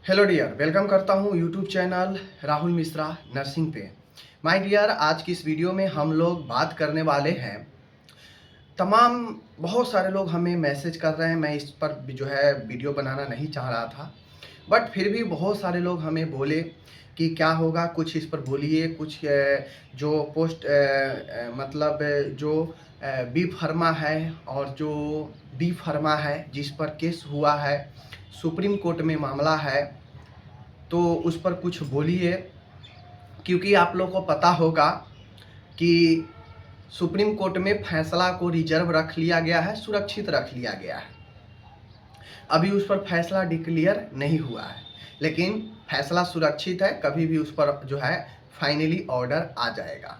Hello dear, welcome करता हूँ YouTube channel Rahul Mishra nursing पे। माय डियर, आज की इस वीडियो में हम लोग बात करने वाले हैं। तमाम बहुत सारे लोग हमें मैसेज कर रहे हैं। मैं इस पर जो है वीडियो बनाना नहीं चाह रहा था, बट फिर भी बहुत सारे लोग हमें बोले कि क्या होगा, कुछ इस पर बोलिए। कुछ जो पोस्ट मतलब जो बी फार्मा है और जो डी फार्मा है जिस पर केस हुआ है, सुप्रीम कोर्ट में मामला है, तो उस पर कुछ बोलिए। क्योंकि आप लोग को पता होगा कि सुप्रीम कोर्ट में फैसला को रिजर्व रख लिया गया है, सुरक्षित रख लिया गया है। अभी उस पर फैसला डिक्लेयर नहीं हुआ है, लेकिन फैसला सुरक्षित है। कभी भी उस पर जो है फाइनली ऑर्डर आ जाएगा।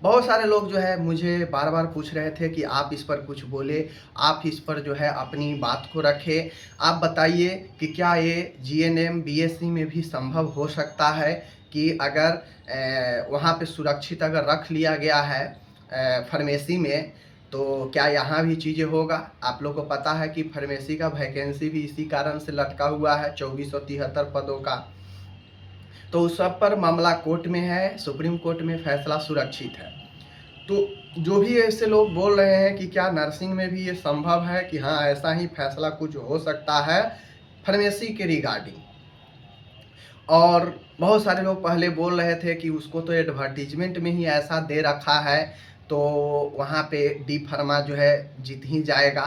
बहुत सारे लोग जो है मुझे बार बार पूछ रहे थे कि आप इस पर कुछ बोले, आप इस पर जो है अपनी बात को रखें। आप बताइए कि क्या ये जीएनएम बीएससी में भी संभव हो सकता है कि अगर वहाँ पे सुरक्षित अगर रख लिया गया है फार्मेसी में, तो क्या यहाँ भी चीज़ें होगा। आप लोग को पता है कि फार्मेसी का वैकेंसी भी इसी कारण से लटका हुआ है, 2473 पदों का। तो उस सब पर मामला कोर्ट में है, सुप्रीम कोर्ट में फैसला सुरक्षित है। तो जो भी ऐसे लोग बोल रहे हैं कि क्या नर्सिंग में भी ये संभव है कि हाँ ऐसा ही फैसला कुछ हो सकता है फार्मेसी के रिगार्डिंग। और बहुत सारे लोग पहले बोल रहे थे कि उसको तो एडवर्टीजमेंट में ही ऐसा दे रखा है, तो वहाँ पे डी फार्मा जो है जीत ही जाएगा।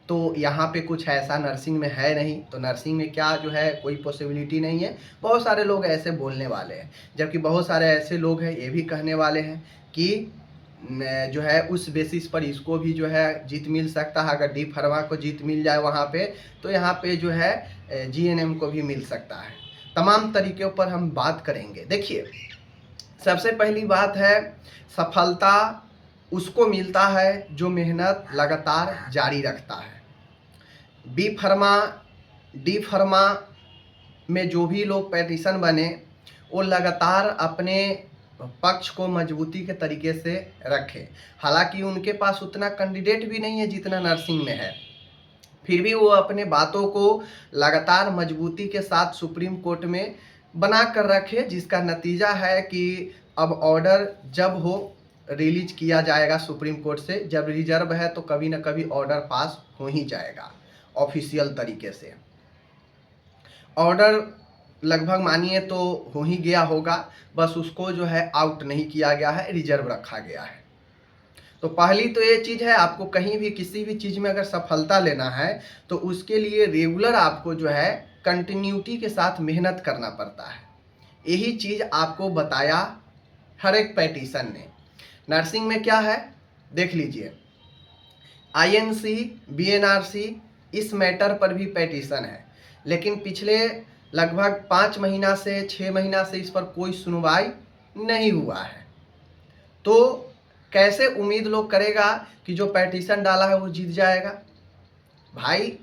तो यहाँ पे कुछ ऐसा नर्सिंग में है नहीं, तो नर्सिंग में क्या जो है कोई पॉसिबिलिटी नहीं है। बहुत सारे लोग ऐसे बोलने वाले हैं, जबकि बहुत सारे ऐसे लोग हैं ये भी कहने वाले हैं कि जो है उस बेसिस पर इसको भी जो है जीत मिल सकता है। अगर डी फार्मा को जीत मिल जाए वहाँ पे, तो यहाँ पे जो है जीएनएम को भी मिल सकता है। तमाम तरीक़ों पर हम बात करेंगे। देखिए, सबसे पहली बात है, सफलता उसको मिलता है जो मेहनत लगातार जारी रखता है। बी फार्मा डी फार्मा में जो भी लोग पैटिशन बने, वो लगातार अपने पक्ष को मजबूती के तरीके से रखें। हालांकि उनके पास उतना कैंडिडेट भी नहीं है जितना नर्सिंग में है, फिर भी वो अपने बातों को लगातार मजबूती के साथ सुप्रीम कोर्ट में बना कर रखे, जिसका नतीजा है कि अब ऑर्डर जब हो रिलीज किया जाएगा सुप्रीम कोर्ट से। जब रिजर्व है तो कभी ना कभी ऑर्डर पास हो ही जाएगा ऑफिशियल तरीके से। ऑर्डर लगभग मानिए तो हो ही गया होगा, बस उसको जो है आउट नहीं किया गया है, रिजर्व रखा गया है। तो पहली तो ये चीज़ है, आपको कहीं भी किसी भी चीज़ में अगर सफलता लेना है तो उसके लिए रेगुलर आपको जो है कंटिन्यूटी के साथ मेहनत करना पड़ता है। यही चीज़ आपको बताया हर एक पैटिशन ने। नर्सिंग में क्या है देख लीजिए, आईएनसी बीएनआरसी इस मैटर पर भी पैटिशन है, लेकिन पिछले लगभग 5 महीना से 6 महीना से इस पर कोई सुनवाई नहीं हुआ है। तो कैसे उम्मीद लोग करेगा कि जो पैटिशन डाला है वो जीत जाएगा। भाई,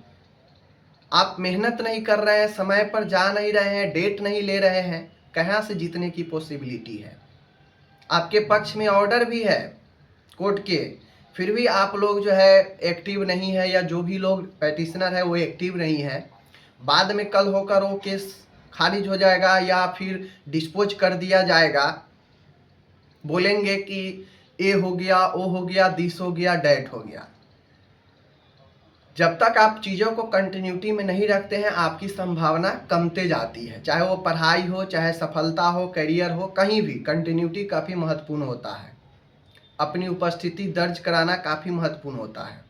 आप मेहनत नहीं कर रहे हैं, समय पर जा नहीं रहे हैं, डेट नहीं ले रहे हैं, कहाँ से जीतने की पॉसिबिलिटी है। आपके पक्ष में ऑर्डर भी है कोर्ट के, फिर भी आप लोग जो है एक्टिव नहीं है, या जो भी लोग पैटिशनर है वो एक्टिव नहीं है। बाद में कल होकर वो केस खारिज हो जाएगा या फिर डिस्पोज कर दिया जाएगा। बोलेंगे कि ए हो गया, ओ हो गया, दिस हो गया, डैट हो गया। जब तक आप चीज़ों को कंटिन्यूटी में नहीं रखते हैं, आपकी संभावना कमते जाती है। चाहे वो पढ़ाई हो, चाहे सफलता हो, करियर हो, कहीं भी कंटिन्यूटी काफ़ी महत्वपूर्ण होता है। अपनी उपस्थिति दर्ज कराना काफ़ी महत्वपूर्ण होता है।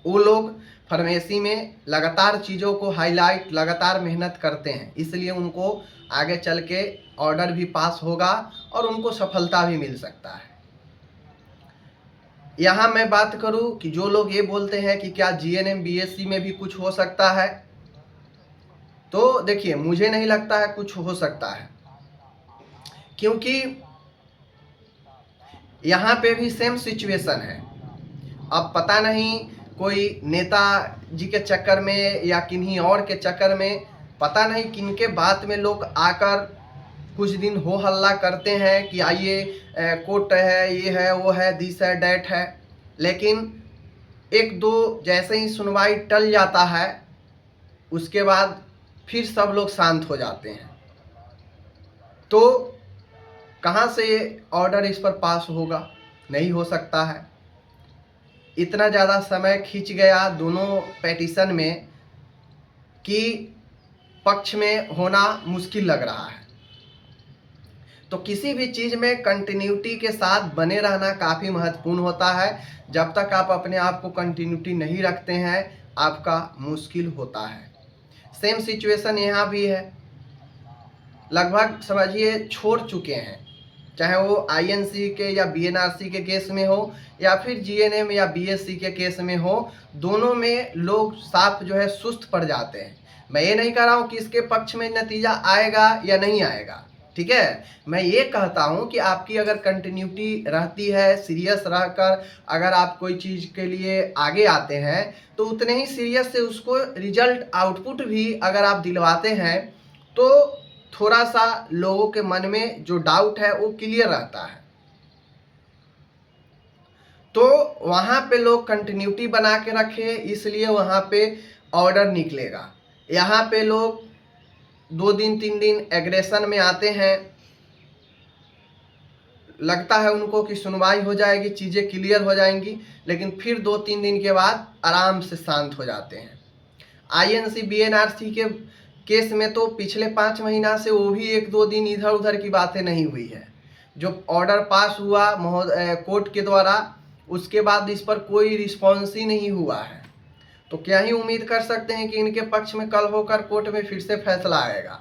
वो लोग फार्मेसी में लगातार चीज़ों को हाईलाइट, लगातार मेहनत करते हैं, इसलिए उनको आगे चल के ऑर्डर भी पास होगा और उनको सफलता भी मिल सकता है। यहाँ मैं बात करूँ कि जो लोग ये बोलते हैं कि क्या जीएनएम बीएससी में भी कुछ हो सकता है, तो देखिए, मुझे नहीं लगता है कुछ हो सकता है, क्योंकि यहाँ पे भी सेम सिचुएशन है। अब पता नहीं कोई नेता जी के चक्कर में या किन्हीं और के चक्कर में, पता नहीं किनके बात में लोग आकर कुछ दिन हो हल्ला करते हैं कि आइए कोर्ट है, ये है, वो है, दिस है, डैट है, लेकिन एक दो जैसे ही सुनवाई टल जाता है उसके बाद फिर सब लोग शांत हो जाते हैं। तो कहाँ से ऑर्डर इस पर पास होगा? नहीं हो सकता है। इतना ज़्यादा समय खींच गया दोनों पेटिशन में कि पक्ष में होना मुश्किल लग रहा है। तो किसी भी चीज़ में कंटिन्यूटी के साथ बने रहना काफ़ी महत्वपूर्ण होता है। जब तक आप अपने आप को कंटिन्यूटी नहीं रखते हैं, आपका मुश्किल होता है। सेम सिचुएशन यहाँ भी है। लगभग समझिए छोड़ चुके हैं, चाहे वो आईएनसी के या बीएनआरसी के केस में हो या फिर जीएनएम या बीएससी के केस में हो, दोनों में लोग साफ जो है सुस्त पड़ जाते हैं। मैं ये नहीं कह रहा हूँ कि इसके पक्ष में नतीजा आएगा या नहीं आएगा, ठीक है। मैं ये कहता हूँ कि आपकी अगर कंटिन्यूटी रहती है, सीरियस रहकर अगर आप कोई चीज़ के लिए आगे आते हैं, तो उतने ही सीरियस से उसको रिजल्ट आउटपुट भी अगर आप दिलवाते हैं, तो थोड़ा सा लोगों के मन में जो डाउट है वो क्लियर रहता है। तो वहाँ पे लोग कंटिन्यूटी बना के रखे, इसलिए वहाँ पे ऑर्डर निकलेगा। यहाँ पे लोग 2 दिन 3 दिन एग्रेशन में आते हैं, लगता है उनको कि सुनवाई हो जाएगी, चीज़ें क्लियर हो जाएंगी, लेकिन फिर 2-3 दिन के बाद आराम से शांत हो जाते हैं। आईएनसी बीएनआरसी के केस में तो पिछले 5 महीना से वो भी 1-2 दिन इधर उधर की बातें नहीं हुई है। जो ऑर्डर पास हुआ कोर्ट के द्वारा, उसके बाद इस पर कोई रिस्पॉन्स ही नहीं हुआ है। तो क्या ही उम्मीद कर सकते हैं कि इनके पक्ष में कल होकर कोर्ट में फिर से फैसला आएगा,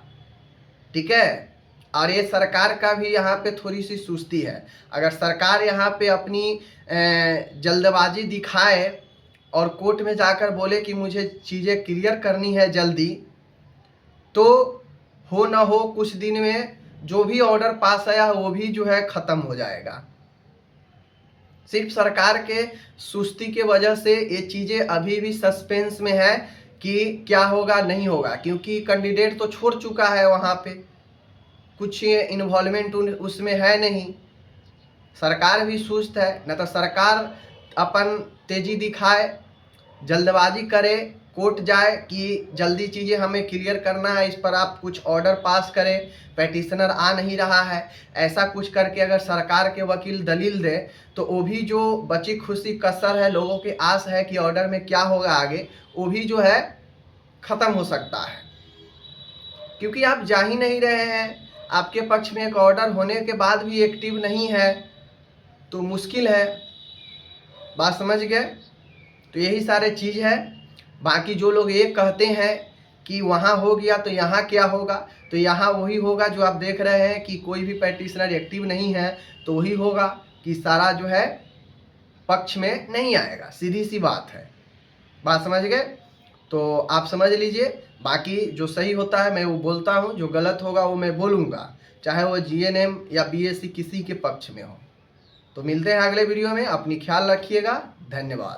ठीक है। और ये सरकार का भी यहाँ पे थोड़ी सी सुस्ती है। अगर सरकार यहाँ पे अपनी जल्दबाजी दिखाए और कोर्ट में जाकर बोले कि मुझे चीज़ें क्लियर करनी है जल्दी, तो हो ना हो कुछ दिन में जो भी ऑर्डर पास आया वो भी जो है ख़त्म हो जाएगा। सिर्फ सरकार के सुस्ती के वजह से ये चीज़ें अभी भी सस्पेंस में है कि क्या होगा नहीं होगा, क्योंकि कैंडिडेट तो छोड़ चुका है, वहाँ पे कुछ इन्वॉल्वमेंट उसमें है नहीं। सरकार भी सुस्त है। न तो सरकार अपन तेज़ी दिखाए, जल्दबाजी करे, कोर्ट जाए कि जल्दी चीज़ें हमें क्लियर करना है, इस पर आप कुछ ऑर्डर पास करें, पेटिशनर आ नहीं रहा है, ऐसा कुछ करके अगर सरकार के वकील दलील दे, तो वो भी जो बची खुशी कसर है, लोगों की आस है कि ऑर्डर में क्या होगा आगे, वो भी जो है ख़त्म हो सकता है। क्योंकि आप जा ही नहीं रहे हैं, आपके पक्ष में एक ऑर्डर होने के बाद भी एक्टिव नहीं है, तो मुश्किल है। बात समझ गए? तो यही सारे चीज़ है। बाकी जो लोग ये कहते हैं कि वहाँ हो गया तो यहाँ क्या होगा, तो यहाँ वही होगा जो आप देख रहे हैं कि कोई भी पेटिशनर एक्टिव नहीं है, तो वही होगा कि सारा जो है पक्ष में नहीं आएगा। सीधी सी बात है। बात समझ गए? तो आप समझ लीजिए। बाकी जो सही होता है मैं वो बोलता हूँ, जो गलत होगा वो मैं बोलूँगा, चाहे वो जीएनएम या बीएससी किसी के पक्ष में हो। तो मिलते हैं अगले वीडियो में। अपनी ख्याल रखिएगा। धन्यवाद।